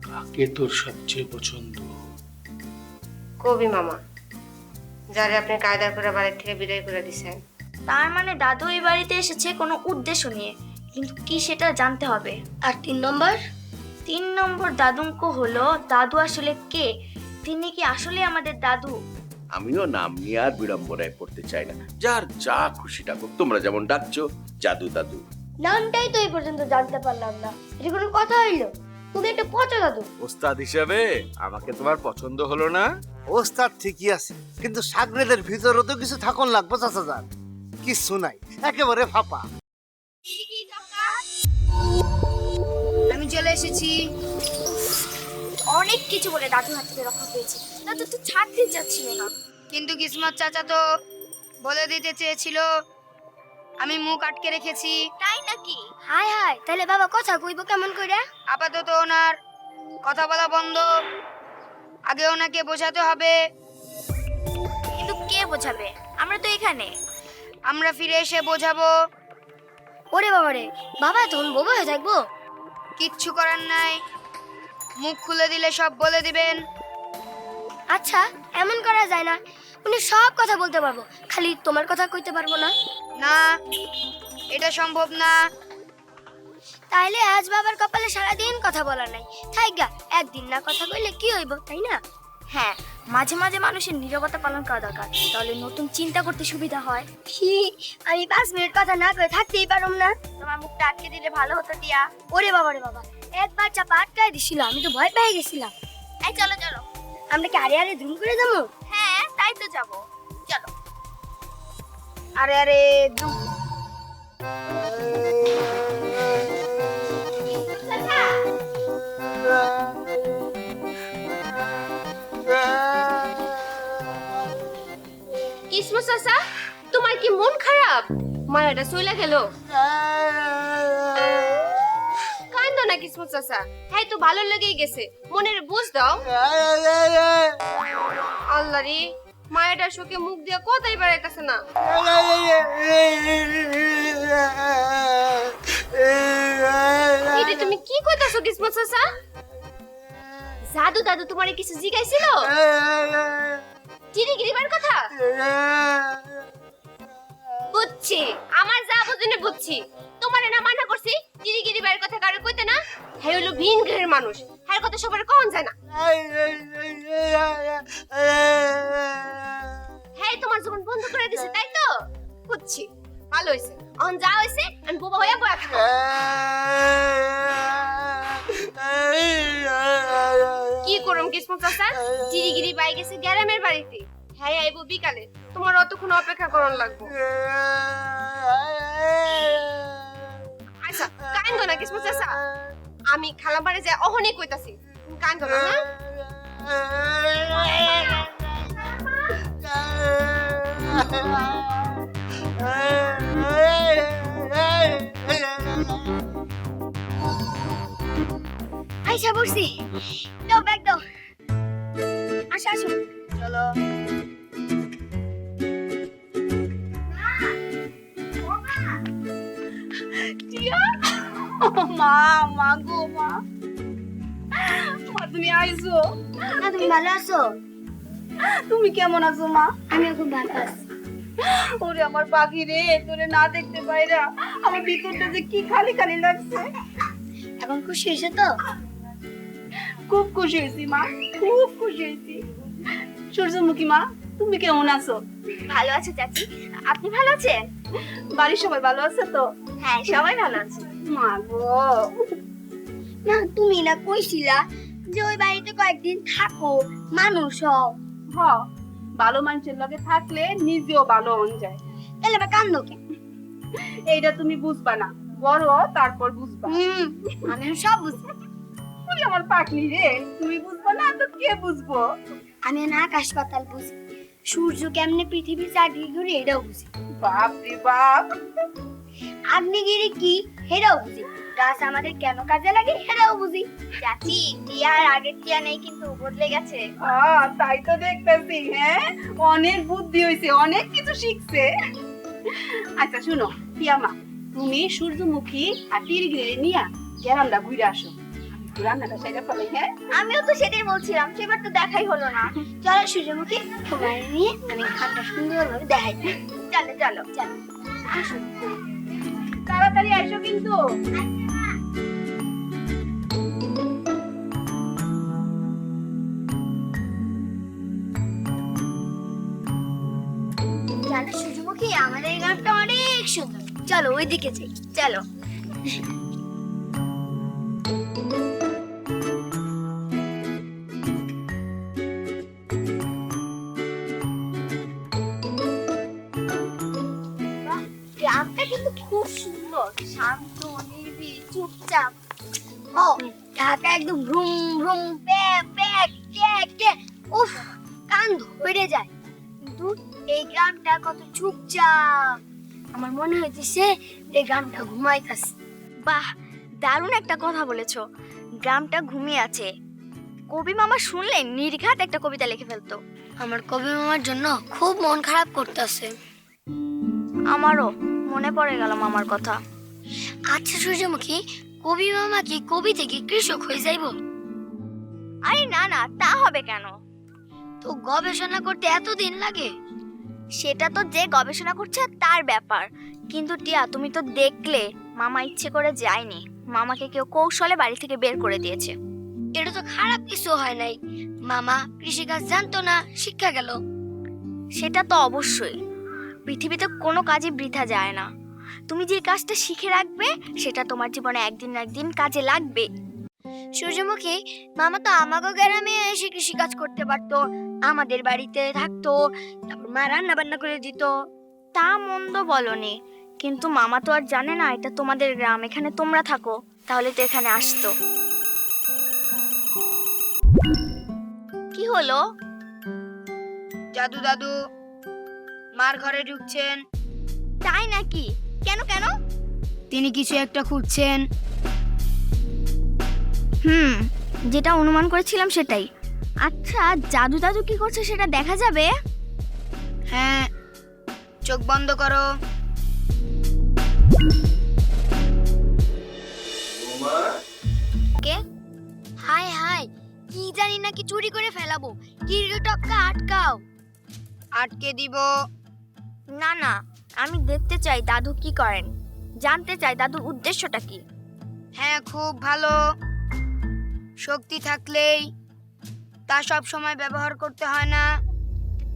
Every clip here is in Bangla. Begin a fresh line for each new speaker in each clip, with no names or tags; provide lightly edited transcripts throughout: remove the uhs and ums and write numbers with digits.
কাকে তোর সবচেয়ে পছন্দ?
কবি মামা, যারে আপনি কায়দা করে বাড়ি থেকে বিদায় করে দিছেন।
তার মানে দাদু এই বাড়িতে এসেছে কোনো উদ্দেশ্য নিয়ে, কিন্তু কি সেটা জানতে হবে। আর 3 নম্বর দাদুঙ্ক হলো দাদু আসলে কে? তিনি কি আসলে আমাদের দাদু?
আমিও নাম নিয়ে আর বিড়ম্বনায় পড়তে চাই না। যার যা খুশি ডাকুক, তোমরা যেমন ডাকছো জাদু দাদু।
নামটাই তো এই পর্যন্ত জানতে পারলাম না, এটা কোনো কথা হইলো? তুমি একটা পচা দাদু।
ওস্তাদ হিসেবে আমাকে তোমার পছন্দ হলো না?
ওস্তাদ ঠিকই আছে, কিন্তু সাগরেদের ভিতরও তো কিছু থাকুন লাগবে চাচাজান। কিছু নাই, একেবারে ফাঁপা।
আমি চলে এসেছি। অনেক কিছু বলে দাদুর হাত থেকে রক্ষা পেয়েছি, দাদু তো ছাড়তে যাচ্ছিল না।
কিন্তু কিসমত চাচা তো বলে দিতে চেয়েছিল, আমি মুখ আটকে রেখেছি।
তাই নাকি? হায় হায়, তাহলে বাবা কথা কইব কেমন করে?
আপাতত ওনার কথা বলা বন্ধ, আগে ওনাকে বোঝাতে হবে।
কিন্তু কে বোঝাবে? আমরা তো এখানে।
আমরা ফিরে এসে বোঝাবো।
ওরে বাবা রে, বাবা তখন বোবা হয়ে থাকবো?
কিচ্ছু করার নাই, মুখ খুলে দিলে সব বলে দিবেন।
আচ্ছা, এমন করা যায় না, উনি সব কথা বলতে পারবো, খালি তোমার কথা কইতে পারবো না?
না, এটা সম্ভব না।
তাইলে আজ বাবার কপালে সারাদিন কথা বলা নাই, থাইগা একদিন না কথা কইলে কি হইব, তাই না? হ্যাঁ, মাঝে মাঝে মানুষের নীরবতা পালন করা দরকার, তাহলে নতুন চিন্তা করতে সুবিধা হয়। আমি 5 মিনিট কথা না কয়ে থাকতেই পারুম না। তোমার মুখটা আটকে দিলে ভালো হতো টিয়া। ওরে বাবা রে বাবা, একবার চাপা আটকায় দিছিল, আমি তো ভয় পেয়ে গেছিলাম। এই চলো চলো, আমরা কি আরে আরে ধুম করে যাবো? হ্যাঁ, তাই তো যাবো, চলো।
আরে আরে ধুম।
কিসমত চাচা, তোমার কি মন খারাপ? মায়াটা চলে গেল। কান্দো না কিসমত চাচা, হ্যাঁ তো ভালো লেগেই গেছে, মনের বুঝ দাও। আল্লাহ রে, মায়াটার শোকে মুখ দিয়ে কথাই বেড়াইতেছে না। এটা তুমি কি কইতাছো কিসমত চাচা? জাদু দাদু তোমারে কিছু জিগাইছিল? চিরিগিরিবার কথা? বুঝছি, আমার যা বুঝিনি বুঝছি। তোমার না মানা করছি চিরিগিরিবার কথা কারো কইতে না। হ্যাঁ হলো ভিন গ্রহের মানুষ, হ্যাঁ কথা সবার কখন যায় না। হ্যাঁ তোমার জীবন বন্ধ করে দিছে, তাই তো? বুঝছি, ভালো হইছে। অন যা হইছে আমি বোবা হইয়া বয়া থাকো। কি করুম কিসমত চাচা, চিরিগিরি বাই গেছে গ্রামের বাড়িতে। হ্যাঁ আইবো বিকালে, তোমার অতক্ষণ অপেক্ষা করন লাগবো। আচ্ছা কান্দো না কিসমত চাচা, আমি খালা বাড়ি যাই অহনি কইতাছি, তুমি কান্দো না।
আইসা বসছি, দাও ব্যাগ দাও। আসো আসো,
চলো।
মা, মা গো মা, মা তুমি আইছো?
না তুমি ভালো আছো?
তুমি কেমন আছো মা?
আমি খুব ভালো আছি।
ওরে আমার পাখি রে, তোরে না দেখতে পাইরা আমার ভিতরটা যে কি খালি খালি লাগছে।
এখন খুশি হয়েছে তো?
খুব খুশি হয়েছি মা, খুব খুশি হয়েছি। সূর্যমুখী মা,
তুমি কেমন আছো?
ভালো আছে চাচি, আপনি ভালো আছেন?
বাড়ির সবাই ভালো আছে তো?
হ্যাঁ, সবাই ভালো আছে।
মা গো,
না, তুমি না কইছিলা যে ওই বাড়িতে কয়েকদিন থাকো, মানুষ হও।
হ, ভালো মানুষের লগে থাকলে নিজেও ভালো হন যায়।
তাহলে আবার কান্দো কেন?
এইটা তুমি বুঝবা না, বড় তারপর বুঝবা।
আমি সব বুঝি।
তুই আমার পাকনি রে, তুমি বুঝবা না তো কে বুঝবো?
আমি না আকাশ পাতাল বুঝি, সূর্য কেমনে পৃথিবীর চারদিকে ঘুরে এটাও বুঝি,
বাপ রে বাপ।
আগ্নেয়গিরি কি সেটাও বুঝি, গাছ আমাদের কেন কাজে লাগে সেটাও বুঝি। চাচি, টিয়ার আগের টিয়া নেই, কিন্তু বদলে গেছে।
তাই তো দেখতেছি। হ্যাঁ, অনেক বুদ্ধি হয়েছে, অনেক কিছু শিখছে। আচ্ছা শুনো টিয়ামা, তুমি সূর্যমুখী আর টিরগিরি নিয়া গ্রামটা ঘুরে আসো। আমি একটু রান্নাটা সেরে ফেলাই। হ্যাঁ,
আমিও তো সেটাই বলছিলাম, সেবার তো দেখাই হলো না। চলো সূর্যমুখী, তোমার নিয়ে আমি খানটা সুন্দরভাবে দেখাই। চলো চলো চলো, আসো।
তাড়াতাড়ি আইসো কিন্তু।
জানো সূর্যমুখী, আমাদের এই গ্রামটা অনেক সুন্দর। চলো ওইদিকে যাই, চলো। বাহ, গ্রামটা কিন্তু খুব সুন্দর, শান্ত, নিরিবিলি, চুপচাপ। ও, ঢাকা একদম ভ্রুম ভ্রুম, প্যাক প্যাক ট্যাক ট্যাক, উফ, কান ধরে যায়। কিন্তু এই গ্রামটা কত চুপচাপ, আমার মনে হইতেছে এই গ্রামটা ঘুমাইতেছে। বাহ, দারুণ একটা কথা বলেছো, গ্রামটা ঘুমিয়ে আছে। কবি মামা শুনলে নির্ঘাত একটা কবিতা লিখে ফেলতো। আমার কবি মামার জন্য খুব মন খারাপ করতেছে। আমারও মনে পড়ে গেল মামার কথা। আচ্ছা সূর্যমুখী, কবি মামা কি কবি থেকে কৃষক হয়ে যাইব? আরে না না, তা হবে কেন? তো গবেষণা করতে এতদিন লাগে? সেটা তো যে গবেষণা করছে তার ব্যাপার, কিন্তু টিয়া তুমি তো দেখলে মামা ইচ্ছে করে যায়নি, মামাকে কেউ কৌশলে বাড়ি থেকে বের করে দিয়েছে। এটা তো খারাপ কিছু হয় নাই, মামা কৃষিকাজ জানতো না, শিক্ষা গেল। সেটা তো অবশ্যই, পৃথিবীতে কোনো কাজই বৃথা যায় না। তুমি যে কাজটা শিখে রাখবে সেটা তোমার জীবনে একদিন না একদিন কাজে লাগবে। সূর্যমুখী, মামা তো আমাকে গ্রামে এসে কৃষিকাজ করতে পারতো, আমাদের বাড়িতে থাকতো, তারপর মা রান্না বান্না করে দিত। তা মন্দ বলনি, কিন্তু মামা তো আর জানে না এটা তোমাদের গ্রাম, এখানে তোমরা থাকো, তাহলে তো এখানে আসতো। কি হলো?
জাদু দাদু মার ঘরে ঢুকছেন।
তাই নাকি? কেন কেন?
তিনি কিছু একটা খুঁজছেন।
যেটা অনুমান করেছিলাম সেটাই। আচ্ছা, জাদু দাদু কি করছে সেটা দেখা যাবে?
হ্যাঁ, চোখ বন্ধ করো।
কে? হাই হাই, কি জানি নাকি চুরি করে ফেলাবো, টপকা আটকাও।
আটকে দিব।
না না, আমি দেখতে চাই দাদু কি করেন, জানতে চাই দাদুর উদ্দেশ্যটা কি।
হ্যাঁ, খুব ভালো। শক্তি থাকলেই তা সব সময় ব্যবহার করতে হয় না।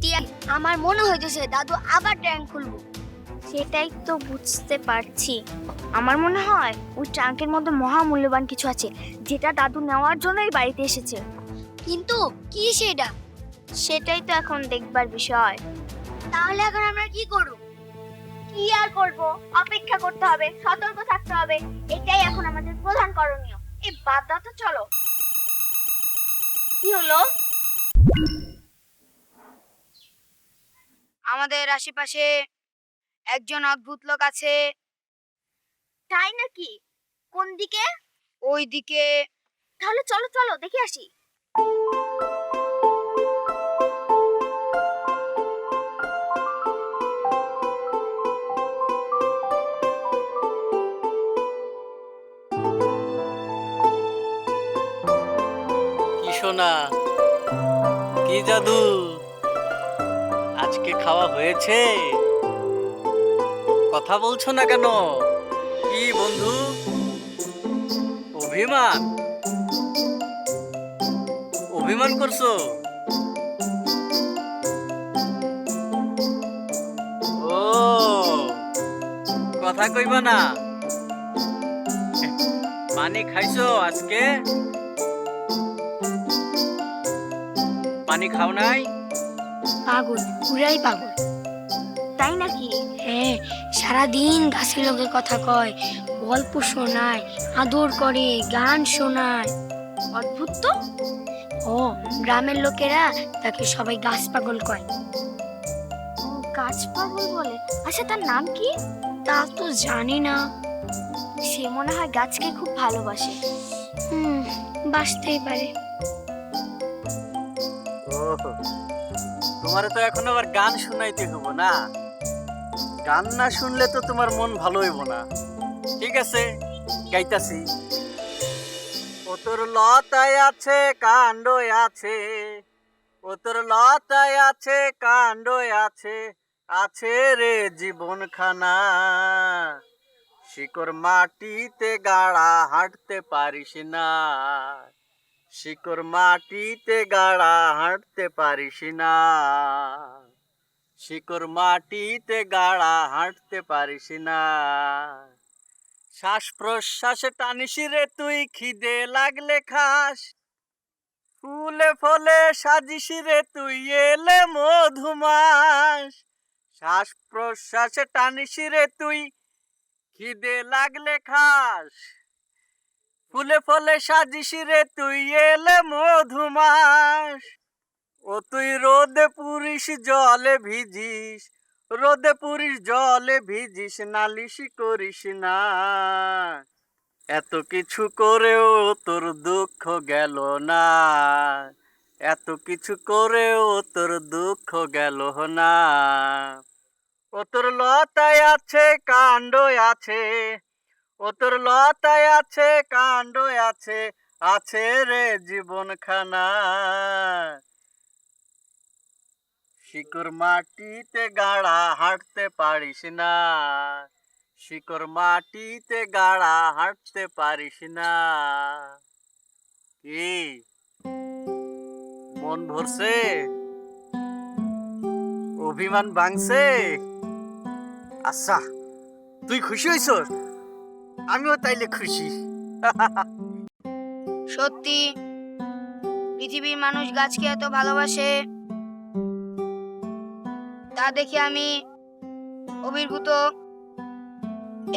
টিয়া, আমার মনে হইতেছে দাদু আবার ট্যাঙ্ক খুলবো। সেটাই তো বুঝতে পারছি, আমার মনে হয় ওই ট্যাঙ্কের মধ্যে মহামূল্যবান কিছু আছে, যেটা দাদু নেওয়ার জন্যই বাড়িতে এসেছে। কিন্তু কি সেটা? সেটাই তো এখন দেখবার বিষয়। তাহলে এখন আমরা কি করব? কি আর করব, অপেক্ষা করতে হবে, সতর্ক থাকতে হবে, এটাই এখন আমাদের প্রধান করণীয়। এই বাদ দাও তো, চলো। কি হলো?
আমাদের আশেপাশে একজন অদ্ভুত লোক আছে।
তাই নাকি? কোন দিকে?
ওই দিকে।
তাহলে চলো চলো, দেখে আসি।
কি সোনা, কি জাদু, আজকে খাওয়া হয়েছে? কথা বলছো না কেন? কি বন্ধু, অভিমান অভিমান করছো? কথা কইবা না? পানি খাইছো আজকে? পানি খাও নাই?
পাগল, পুরাই পাগল।
তাই নাকি?
হ্যাঁ, সারাদিন গাছের লোকে কথা কয়, গল্প শোনায়, আদর করে, গান শোনায়।
অদ্ভুত তো।
ও, গ্রামের লোকেরা তাকে সবাই গাছ পাগল কয়।
ও, গাছ পাগল বলে। আচ্ছা, তার নাম কি?
তা তো জানি না।
সে মনে হয় গাছকে খুব ভালোবাসে।
বাসতেই পারে।
তোমারে তো এখন আবার গান শুনাইতে হইব না। গান না শুনলে তো তোমার মন ভালো হইব না। ঠিক আছে, গাইতাছি। ও তোর লতায় আছে কাণ্ড আছে, ও তোর লতায় আছে কাণ্ড আছে, আছে রে জীবন খানা। শিকড় মাটিতে গাড়া হাঁটতে পারিস না, শিকড় মাটিতে গাড়া হাঁটতে পারিস না, শিকড় মাটিতে গাড়া হাঁটতে পারিস না। শ্বাস প্রশ্বাসে টানিস রে তুই, খিদে লাগলে খাস, ফুলে ফলে সাজিস রে তুই, এলে মধুমাস। শ্বাস প্রশ্বাসে টানিস রে তুই, খিদে লাগলে খাস, ফুলে ফলে সাজিস রে তুই, এলে মধুমাস। ও তুই রোদে পুরিস জলে ভিজিস, রোদে পুরিস জলে ভিজিস, নালিশ করিস না। এত কিছু করেও তোর দুঃখ গেল না, এত কিছু করেও তোর দুঃখ গেল না। ও তোর লতায় আছে কাণ্ড আছে, ও তোর লতায় আছে কাণ্ড আছে, আছে রে জীবন খানা। শিকড় মাটিতে গাড়া হাঁটতে পারিস না, শিকড় মাটিতে গাড়া হাঁটতে পারিস না। কি মন ভরছে? অভিমান ভাঙছে? আচ্ছা, তুই খুশি হইছ? আমিও তাইলে খুশি।
সত্যি পৃথিবীর মানুষ গাছকে এত ভালোবাসে, তা দেখে আমি অভিভূত।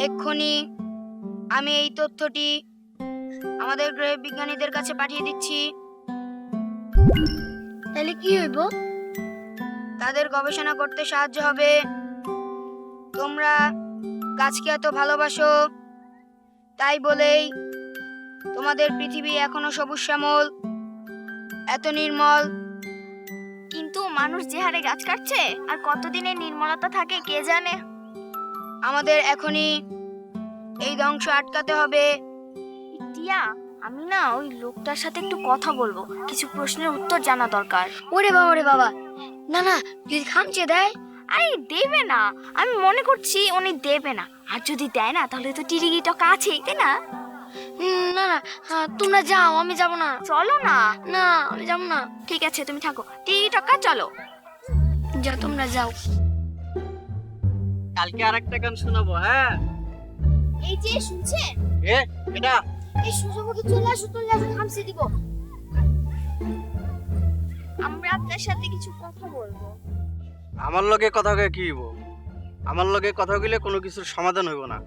এক্ষুনি আমি এই তথ্যটি আমাদের গ্রহের বিজ্ঞানীদের কাছে পাঠিয়ে দিচ্ছি। তাহলে কি হইব? তাদের গবেষণা করতে সাহায্য হবে। তোমরা গাছকে এত ভালোবাসো, তাই বলেই তোমাদের পৃথিবী এখনো সবুজ শ্যামল, এত নির্মল।
কিন্তু মানুষ যে হারে গাছ কাটছে, আর কতদিনের নির্মলতা থাকে কে জানে।
আমাদের এখনই এই ধ্বংস আটকাতে হবে।
টিয়া, আমি না ওই লোকটার সাথে একটু কথা বলবো, কিছু প্রশ্নের উত্তর জানা দরকার।
ওরে বাবা, ওরে বাবা, না না, যদি খামচে দেয়?
আরে দেবে না, আমি মনে করছি উনি দেবে না। আর যদি দেয় না, তাহলে তো টিরিগি টাকা আছেই, তাই না?
না না, তোমরা যাও, আমি যাব না।
চলো না।
না, আমি যাব না।
ঠিক আছে, তুমি থাকো। টিরিগি টাকা চলো।
যা, তোমরা যাও।
কালকে আরেকটা গান শোনাবো। হ্যাঁ,
এই যে শুনছেন,
এ এটা
এই সূর্যমুখী চলে আসো, খামছে দিব। আমরা আপনার সাথে কিছু কথা বলবো।
আমার লগে কথা কয়ে কি হইব? আমার লগে কথা কইলে কোনো কিছুর সমাধান হইব না।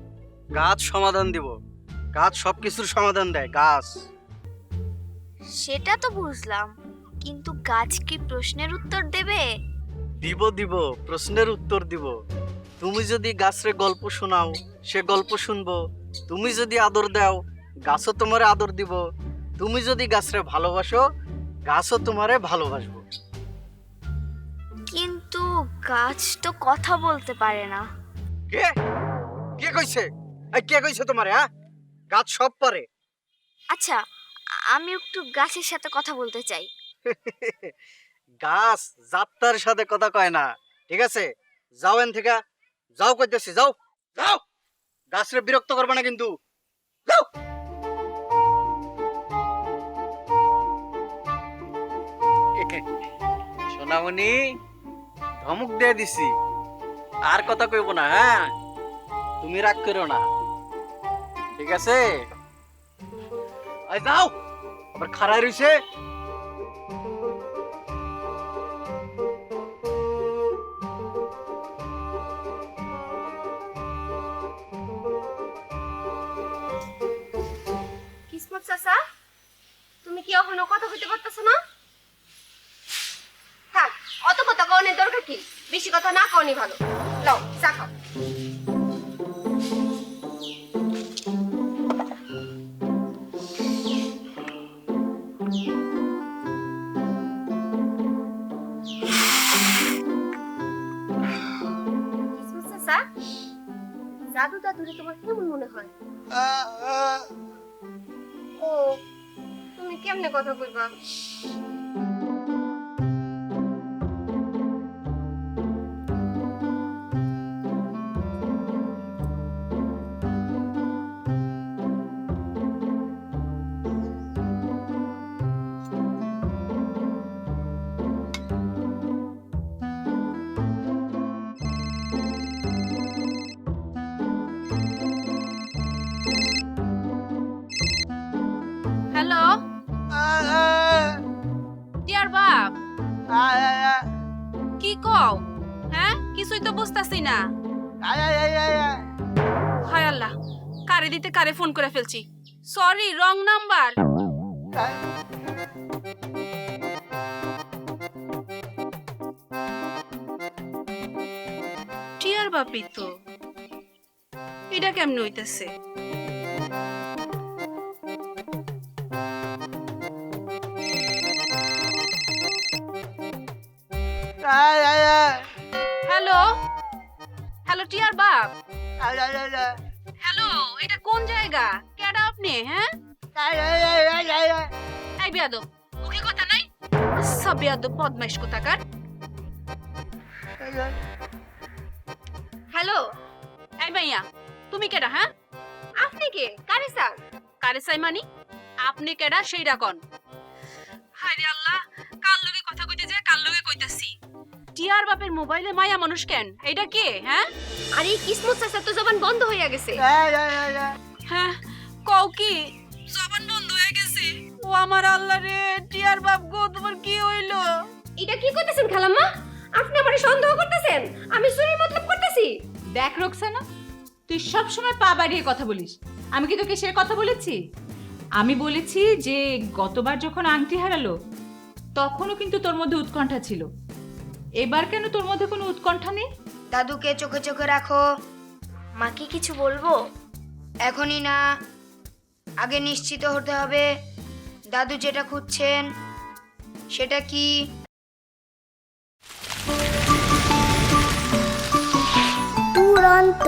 গাছ সমাধান দিব, গাছ সবকিছুর সমাধান দেয়। গাছ
সেটা তো বুঝলাম, কিন্তু গাছ কি প্রশ্নের উত্তর দেবে?
দিব দিব, প্রশ্নের উত্তর দিব। তুমি যদি গাছরে গল্প শোনাও, সে গল্প শুনবো। তুমি যদি আদর দাও, গাছও তোমারে আদর দিব। তুমি যদি গাছরে ভালোবাসো, গাছও তোমারে ভালোবাসবো।
কিন্তু গাছ তো কথা বলতে পারে না।
কে কে কইছে? এই কে কইছে তোমারে? হ্যাঁ, গাছ সব পারে।
আচ্ছা, আমি একটু গাছের সাথে কথা বলতে চাই।
গাছ যাত্রার সাথে কথা কয় না, ঠিক আছে? যাও এন থেকে, যাও কইতেছি, যাও যাও। গাছরে বিরক্ত করবে না কিন্তু, যাও। সোনামণি, ধমক দিয়ে দিছি, আর কথা কইব না। হ্যাঁ, তুমি রাগ করো না, ঠিক আছে? আই যাও, আবার খাড়াই রইছে।
কিসমত চাচা, তুমি কি এখনো কথা কইতে পারতেছ না? থাক, অত কথা কওয়ার দরকার কি? বেশি কথা না কওনি ভালো। লও, চা খাও। কিসমত চাচা, জাদু দাদুরে তোমার কেমন মনে হয়? ও, তুমি কেমনে কথা কইবা?
হ্যালো টিয়ার বাপ, কি কও? হ্যাঁ, কিছুই তো বুঝতাছি না। হায় আল্লাহ, কারে দিতে কারে ফোন করে ফেলছি। Sorry, wrong number. টিয়ার বাপই তো। এটা কেমনে হইতেছে? হ্যালো হ্যালো টিয়ার বাপ, হ্যালো, এটা কোন জায়গা? কেডা আপনি? হ্যাঁ, এই বেয়াদব, মুখে কথা নাই? সব বেয়াদব বদমাইশ কোথাকার।
হ্যালো,
এই মাইয়া, তুমি কেডা? হ্যাঁ,
আপনি কে? কারে চান?
কারে চাই মানি? আপনি কেডা সেইটা কোন। হায় রে আল্লাহ, কার লগে কথা কইতে যায় কার লগে কইতাছি। টিয়ার বাপের মোবাইলে মায়া মানুষ কেন? এইটা কে? হ্যাঁ,
আরে কিসমত চাচা তো জবান বন্ধ হইয়া গেছে।
হ্যাঁ, কও কি? জবান বন্ধ হয়ে গেছে? ও আমার আল্লাহ রে, টিয়ার বাপ গো, তোমার কি হইলো?
এটা কি করতেছেন খালাম্মা? আপনি আমারে সন্দেহ করতেছেন? আমি চুরির মতলব করতেছি?
দেখ রোকসানা, তুই সব সময় পা বাড়িয়ে কথা বলিস। আমি কি তোকে সে কথা বলেছি? আমি বলেছি যে গতবার যখন আংটি হারালো তখনও কিন্তু তোর মধ্যে উৎকণ্ঠা ছিল। এবার কেন তোর মধ্যে কোনো উৎকণ্ঠা নেই?
দাদুকে চোখে চোখে রাখো।
মাকে কিছু বলবো?
এখনই না, আগে নিশ্চিত হতে হবে দাদু যেটা খুঁজছেন সেটা কি।
দুরন্ত